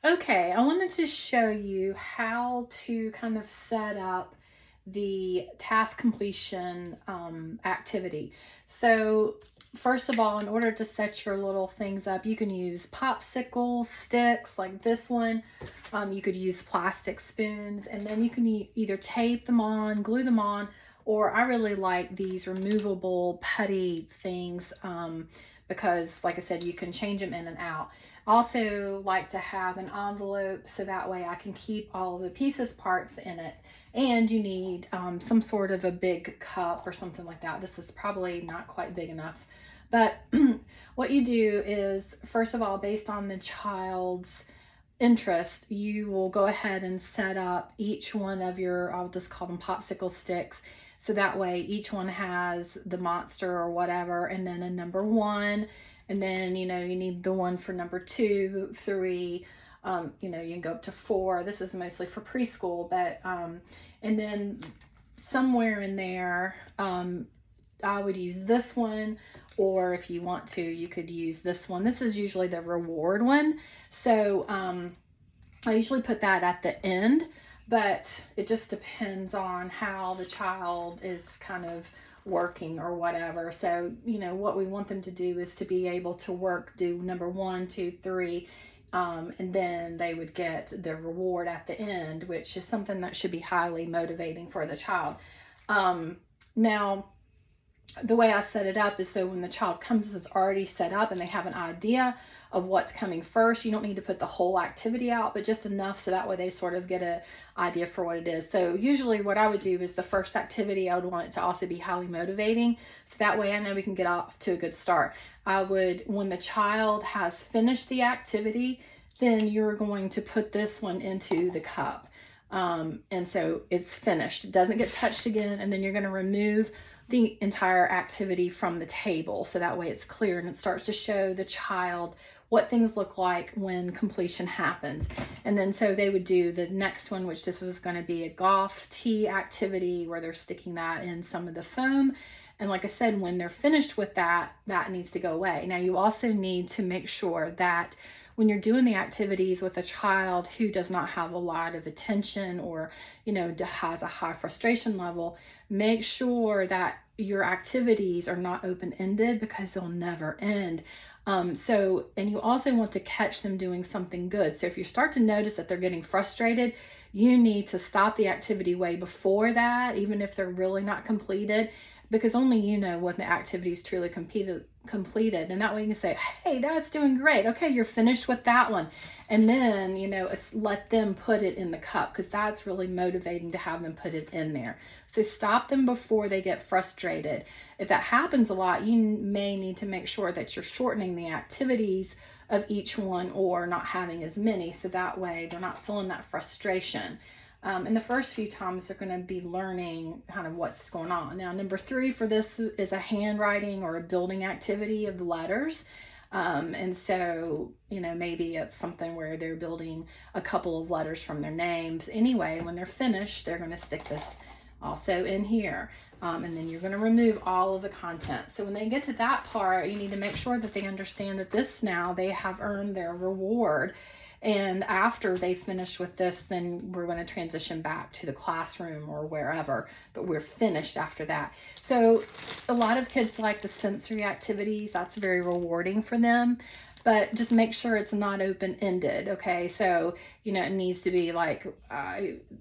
Okay, I wanted to show you how to kind of set up the task completion activity. So, first of all, in order to set your little things up, you can use popsicle sticks like this one. You could use plastic spoons, and then you can either tape them on, glue them on, or I really like these removable putty things because, like I said, you can change them in and out. Also like to have an envelope so that way I can keep all of the pieces parts in it. And you need some sort of a big cup or something like that. This is probably not quite big enough. But what you do is, first of all, based on the child's interest, you will go ahead and set up each one of your, I'll just call them popsicle sticks. So that way each one has the monster or whatever, and then a number one. And then, you need the one for number 2, 3, you can go up to 4. This is mostly for preschool, but, and then somewhere in there, I would use this one, or if you want to, you could use this one. This is usually the reward one. So I usually put that at the end, but it just depends on how the child is kind of working or whatever. So, what we want them to do is to be able to do number 1, 2, 3, and then they would get the reward at the end, which is something that should be highly motivating for the child. Now, the way I set it up is so when the child comes, it's already set up and they have an idea of what's coming first. You don't need to put the whole activity out, but just enough so that way they sort of get an idea for what it is. So usually what I would do is the first activity, I would want it to also be highly motivating. So that way I know we can get off to a good start. When the child has finished the activity, then you're going to put this one into the cup. And so it's finished. It doesn't get touched again. And then you're going to remove the entire activity from the table. So that way it's clear and it starts to show the child what things look like when completion happens. And then so they would do the next one, which this was going to be a golf tee activity where they're sticking that in some of the foam. And like I said, when they're finished with that, that needs to go away. Now you also need to make sure that when you're doing the activities with a child who does not have a lot of attention or, has a high frustration level, make sure that your activities are not open-ended because they'll never end. And you also want to catch them doing something good. So if you start to notice that they're getting frustrated, you need to stop the activity way before that, even if they're really not completed, because only you know when the activity is truly completed. And that way you can say, hey, that's doing great. Okay, you're finished with that one. And then, let them put it in the cup because that's really motivating to have them put it in there. So stop them before they get frustrated. If that happens a lot, you may need to make sure that you're shortening the activities of each one or not having as many. So that way they're not feeling that frustration. And the first few times they're going to be learning kind of what's going on. Now, number 3 for this is a handwriting or a building activity of the letters. And so, maybe it's something where they're building a couple of letters from their names. Anyway, when they're finished, they're going to stick this also in here. And then you're going to remove all of the content. So when they get to that part, you need to make sure that they understand that now they have earned their reward. And after they finish with this, then we're going to transition back to the classroom or wherever, but we're finished after that. So a lot of kids like the sensory activities. That's very rewarding for them, but just make sure it's not open-ended. Okay. So, it needs to be like,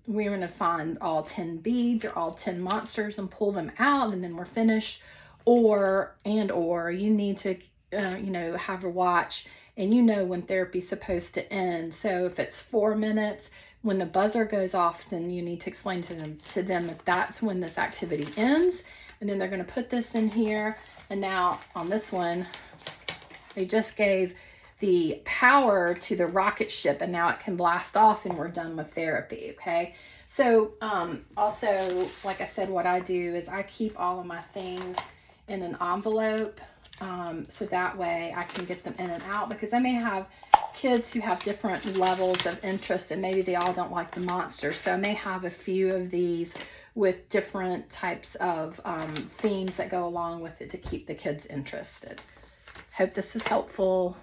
we're going to find all 10 beads or all 10 monsters and pull them out and then we're finished. Or you need to, have a watch and when therapy's supposed to end. So if it's 4 minutes, when the buzzer goes off, then you need to explain to them that that's when this activity ends. And then they're going to put this in here. And now on this one, they just gave the power to the rocket ship and now it can blast off and we're done with therapy. Okay. So also, like I said, what I do is I keep all of my things in an envelope. So that way I can get them in and out, because I may have kids who have different levels of interest and maybe they all don't like the monsters. So I may have a few of these with different types of themes that go along with it to keep the kids interested. Hope this is helpful.